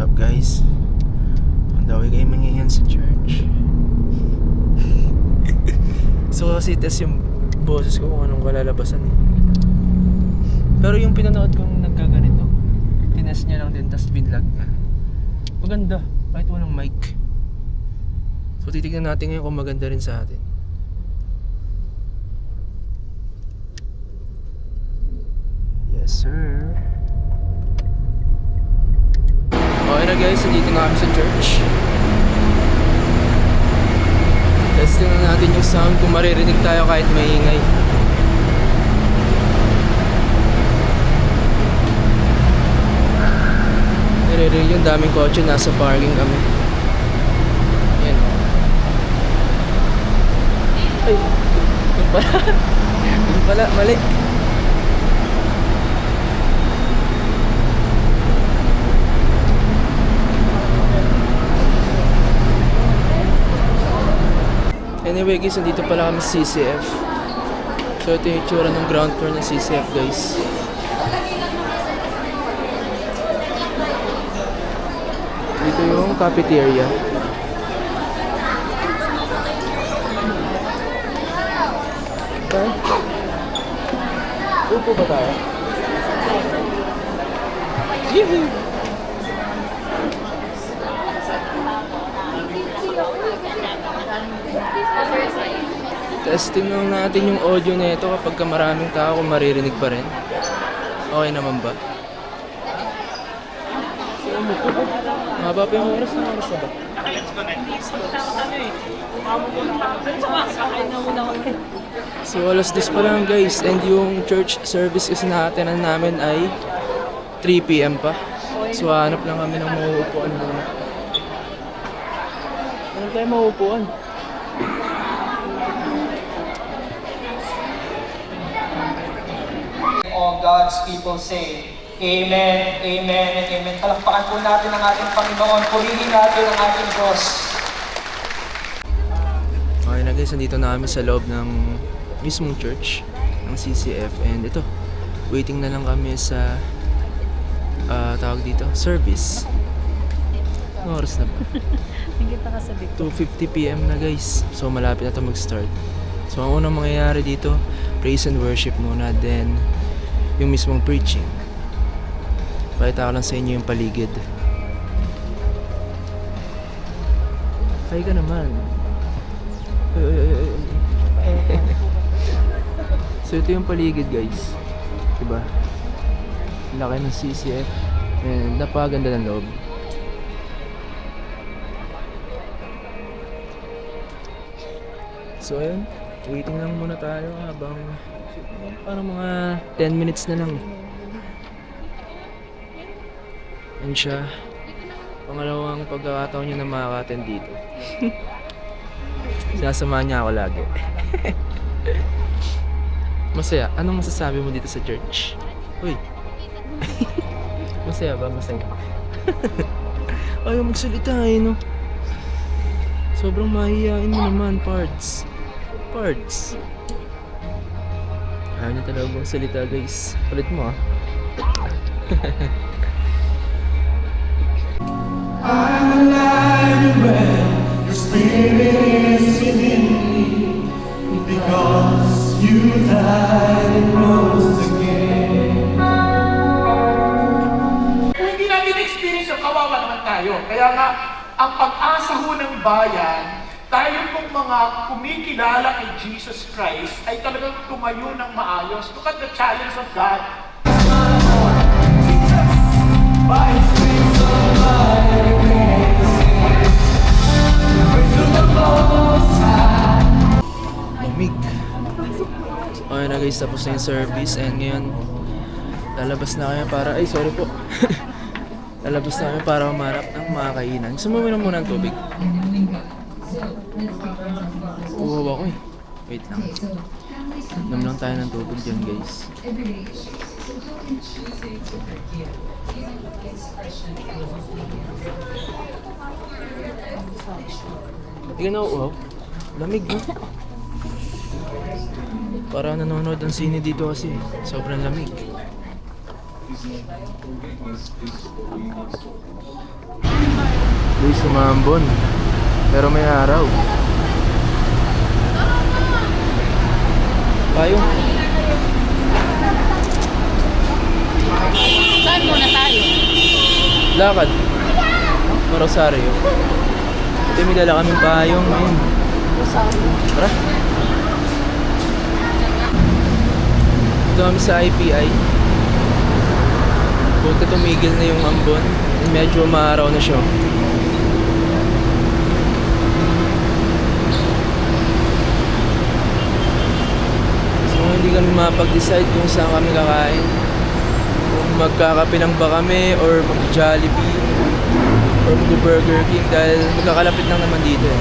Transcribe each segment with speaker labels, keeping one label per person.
Speaker 1: up guys? Ang daw kayo mangiyan sa church. So kasi test yung boses ko kung anong kalalabasan eh. Pero yung pinanood kong nagkaganito, tinest niya lang din tas binlog niya. Maganda, kahit walang mic. So titignan natin ngayon kung maganda rin sa atin. Yes sir. Okay na guys, nandito na kami sa church. Testing na natin yung sound kung maririnig tayo kahit maingay. Naririnig yung daming kotse, nasa parking kami. Yan. Ay, yun pala. Yun pala, mali. Anyway guys, nandito pala kami sa CCF. So ito yung itsura ng ground floor ng CCF guys. Dito yung cafeteria. Okay. Upo ba tayo? Yee! Testing lang natin yung audio nito kapag maraming tao kung maririnig pa rin. Okay naman ba? Maba pa yung oras na ba? So alas 10 pa lang guys, and yung church service kasi natin namin ay 3 PM pa. So hanap lang kami ng mauupuan muna. Ano tayo mauupuan?
Speaker 2: All God's people say, Amen, Amen, and Amen. Palakpakan po natin ang ating Panginoon. Purihin natin ang ating Diyos.
Speaker 1: Okay na guys, nandito na kami sa loob ng mismong church ng CCF. And ito, waiting na lang kami sa tawag dito, service. Anong oras na ba?
Speaker 3: Nakita ka sa dito.
Speaker 1: 2:50 PM na guys. So malapit na ito mag-start. So ang unang mangyayari dito, praise and worship muna, then yung mismong preaching. Pakita ko lang sa inyo yung paligid. Hi ka naman. So ito yung paligid guys. Diba? Laki ng CCF. And napakaganda ng loob. So ayun, waiting lang muna tayo habang parang mga 10 minutes na lang. And siya, pangalawang pagkakataon niya na makaka-attend dito. Sinasamahan niya ako lagi. Masaya. Anong masasabi mo dito sa church? Uy. Masaya ba? Masaya. Ayaw magsalita eh, no? Sobrang mahihain mo naman, Pards. Pards. Ayaw niya talaga magsalita, guys. Palit mo, ah.
Speaker 4: I'm alive and well, your spirit is within me, because you died and rose again.
Speaker 5: Kung hindi natin experience yung kawawa naman tayo. Kaya nga, ang pag-asa ho ng bayan, tayo pong mga kumikilala kay Jesus Christ ay talagang tumayo ng maayos. Look at the challenge of God.
Speaker 4: By His grace somebody can sing. Praise to the Most High.
Speaker 1: Lamig. Okay na guys, tapos na yung service. And ngayon, lalabas na kami para... Ay, sorry po. Lalabas na kami para umarap ng mga kainan. Gusto mo minom muna ng tubig? Uhaw ako eh. Wait lang. Inom lang tayo ng tubig dyan guys. Hindi ka na uhaw? Lamig no? Para nanonood ng sine dito kasi. Sobrang lamig. Guys, sumambon. Pero may araw. Payong.
Speaker 3: Saan muna tayo?
Speaker 1: Lakad. Rosario. Ito may dala kaming payong. Ayun. Tara. Ito kami sa IPI. Buti tumigil na yung ambon. Medyo maaraw na siya. So hindi kami mapag-decide kung saan kami kakain. Kung magkakape lang ba kami or mag-Jollibee or mag-Burger King dahil magkakalapit lang naman dito eh.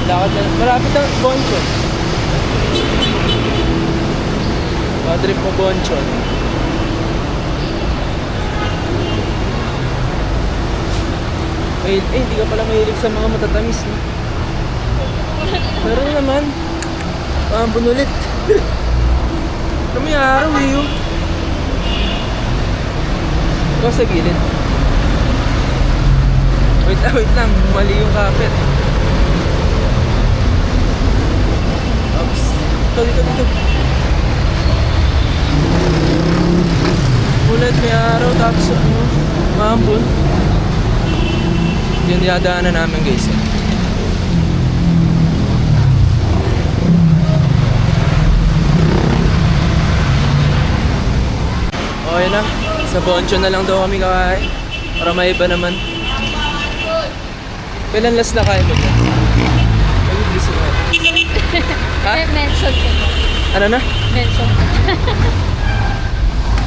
Speaker 1: Lakad na. Marapit lang. Bonchon. Trip mo Bonchon. Hindi ka pala mahilig sa mga matatamis, no? Pero naman, bunulit. Kami araw eh, oh. Ikaw sa gilid. Wait lang. Mali yung kapit. Oops. Dito. Ulit may araw tapos maambon. Yung dinadaanan namin guys. Okay na. Sa Bonchon na lang daw kami kakain. Para may iba naman. Kailan last na kain mo dyan? Ay, gising ka. Ha?
Speaker 3: Mention ko.
Speaker 1: Ano na?
Speaker 3: Mention ko.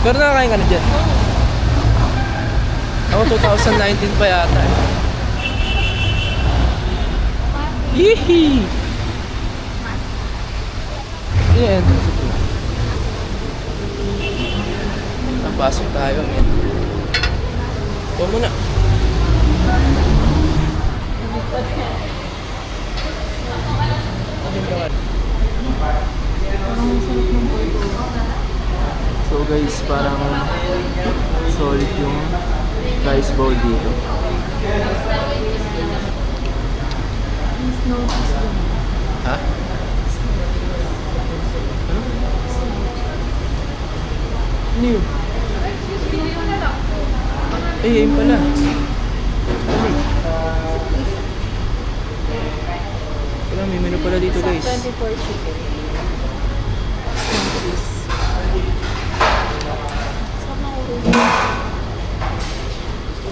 Speaker 1: Pero nakakain ka na dyan? Ako 2019 pa yata. Yee! Yeah, napasok tayo, men. Ito muna. So guys, parang solid yung rice bowl dito. Ha? Ano yun? Ayun pala. Wala, may menu pala dito guys.
Speaker 3: 24 chicken.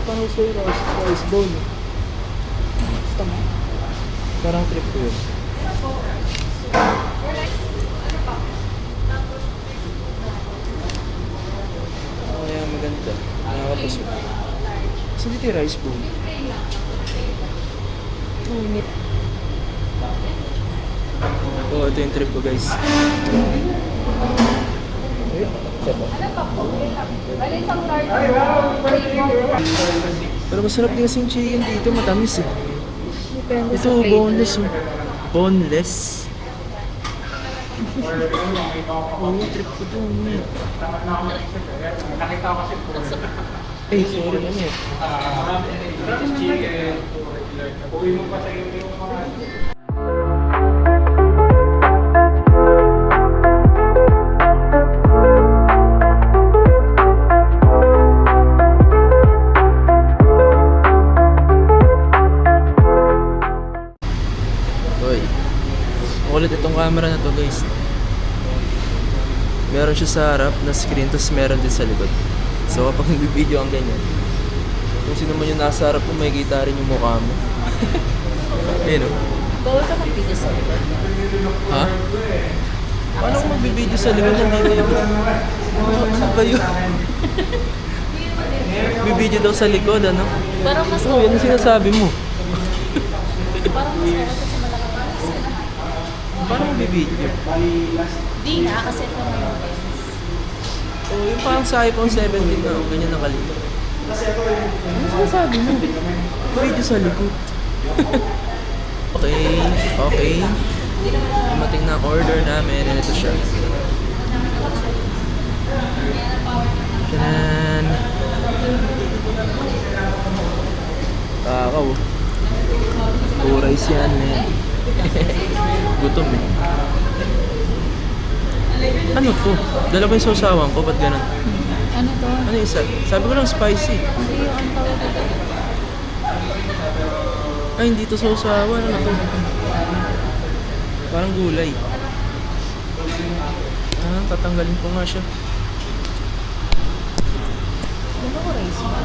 Speaker 1: Parang sa'yo rice bowl. Gusto mo? Parang trip ko yun. Kaya maganda. Nakakapasok. Saan dito yung rice bowl? Oh, ito yung trip ko guys. Pero masarap din kasing chicken dito, matamis eh.
Speaker 3: Depende
Speaker 1: Ito, boneless oh. Boneless. Oh, trip ko to. Eh, sorry na niya. Ulit itong camera na to guys. Meron siya sa harap na screen, tapos meron din sa likod. So kapag nag-video ang ganyan, kung sino man yung nasa harap mo, makikita rin yung mukha mo. Ayun o.
Speaker 3: Bawal ka mag-video sa likod.
Speaker 1: Ha? Paano kung mag-video sa likod? Nandito yung... Ano ba yun? Bibideo daw sa likod, ano?
Speaker 3: Parang mas
Speaker 1: Oo, yan ang sinasabi mo.
Speaker 3: Parang mas okay kasi malaki.
Speaker 1: Paano mag-video?
Speaker 3: Di nga, kasi ito na yung lens.
Speaker 1: Oo, yung parang sa iPhone 17 na, ganyan ang kalit. Ano sinasabi mo? Video sa likod. Okay. Dumating na ang order namin and ito siya. Tanan! Takaw. Puro rice yan, man. Gutom eh. Ano to? Dalawa yung sausawan ko, ba't ganun?
Speaker 3: Ano to?
Speaker 1: Ano yung isa? Sabi ko lang spicy.
Speaker 3: Hindi yung ang tawag ito.
Speaker 1: Ay, hindi to sausawan. Ano to? Parang gulay. Ah, tatanggalin ko nga siya.
Speaker 3: Ano ko rice ba?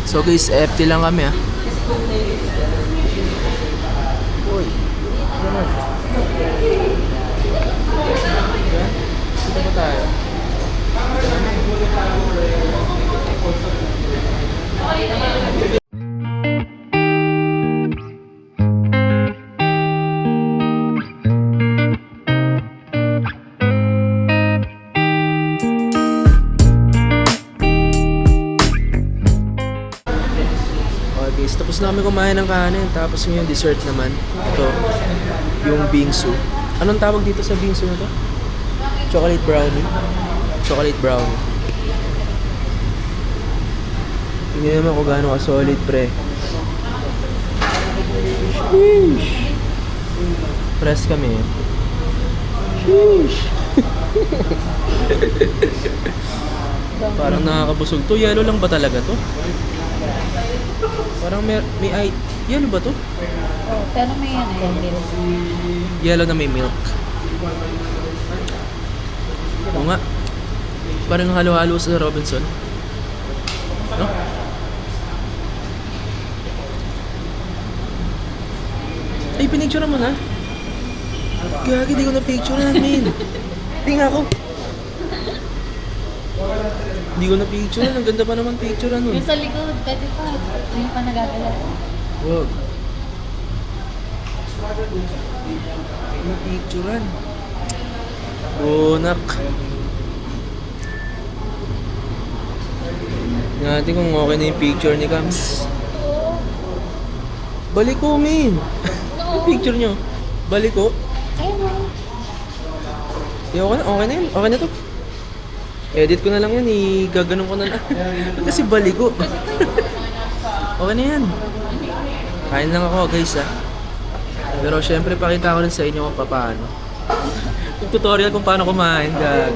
Speaker 1: So guys, FT lang kami ah. Uy, ganun. Yan. Dito ba tayo? Okay guys, tapos na kami kumain ng kanin. Tapos yung dessert naman. Ito, yung bingsu. Anong tawag dito sa bingsu na to? Chocolate brownie. Chocolate brownie. Tingnan naman kung gaano ka solid, pre. Sheesh. Press kami. Sheesh. Parang nakakabusog to. Yellow lang ba talaga to? Parang may yellow ba to?
Speaker 3: Oh, pero may ano yung milk.
Speaker 1: Yellow na may milk. Oo nga. Parang halo-halo sa Robinson. No? Ay, pinicturean mo na? Gagi, di ko na picturean, min. Di nga ako. Di ko na picturean. Ang ganda pa naman picturean nun.
Speaker 3: Yung sa likod, pwede pa. Yung pa nagagala.
Speaker 1: Wag. Di na picturean. Bunak. Tingnan natin kung okay na yung picture ni Kams. Balik ko, min. Yung picture nyo. Balik ko.
Speaker 3: Ayun mo.
Speaker 1: Okay na yun. Okay na to. Edit ko na lang yan. Gaganon ko na lang. Kasi balik ko. Okay na yan. Kain lang ako, guys, ah. Pero syempre, pakita ko rin sa inyo kung paano. Yung tutorial kung paano kumain, gag.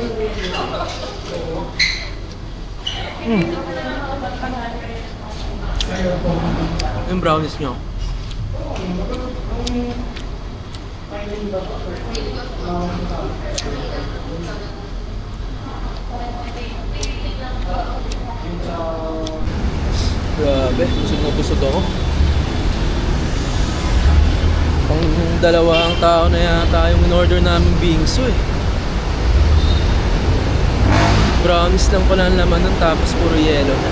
Speaker 1: Yung brownies nyo. Grabe, busog ako. Pang dalawang tao na yata yung in-order namin bingsu eh. Brownies lang pala ang laman nun, tapos puro yellow na.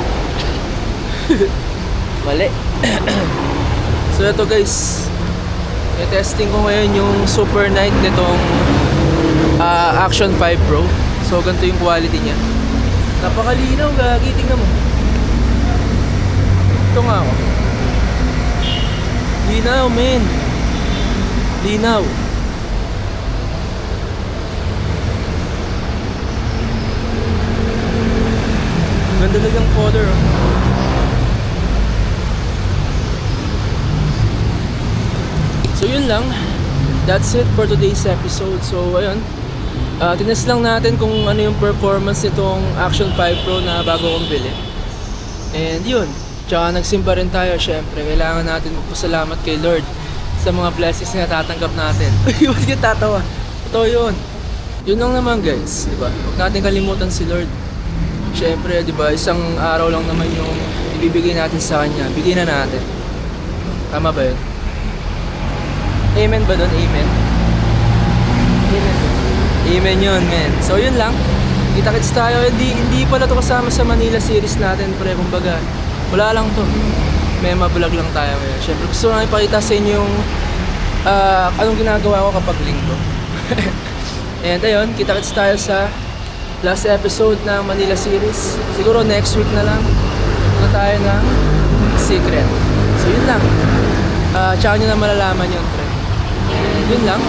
Speaker 1: Mali. So ito guys, i-testing ko ngayon yung Super Night nitong Action 5 Pro. So ganito yung quality niya. Napakalinaw, gagi, tingnan mo. Ito nga ako. Linaw, men. Linaw. Ganda lang yung color. So yun lang. That's it for today's episode. So ayun. Tinest lang natin kung ano yung performance nitong Action 5 Pro na bago kong bili. And yun. Tsaka nagsimba rin tayo, syempre. Kailangan natin magpasalamat kay Lord sa mga blessings na natatanggap natin. Ba't ka tatawa? Totoo yun. Yun lang naman guys, di ba? Huwag natin kalimutan si Lord. Syempre, di ba? Isang araw lang naman yung ibibigay natin sa Kanya. Bigyan na natin. Tama ba yun? Amen ba doon? Amen? Amen. Amen yun, men. So yun lang. Kita-kits tayo. Hindi pala to kasama sa Manila series natin, pre. Kumbaga, wala lang to. May vlog lang tayo ngayon. Siyempre gusto lang ipakita sa inyo yung anong ginagawa ko kapag linggo. And ayun, kita-kits tayo sa last episode ng Manila series. Siguro next week na lang. Punta tayo ng Secret. So yun lang. Tsaka nyo na malalaman yun, pre. Yun lang.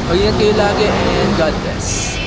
Speaker 1: Mag-ingat kayo lagi and God bless.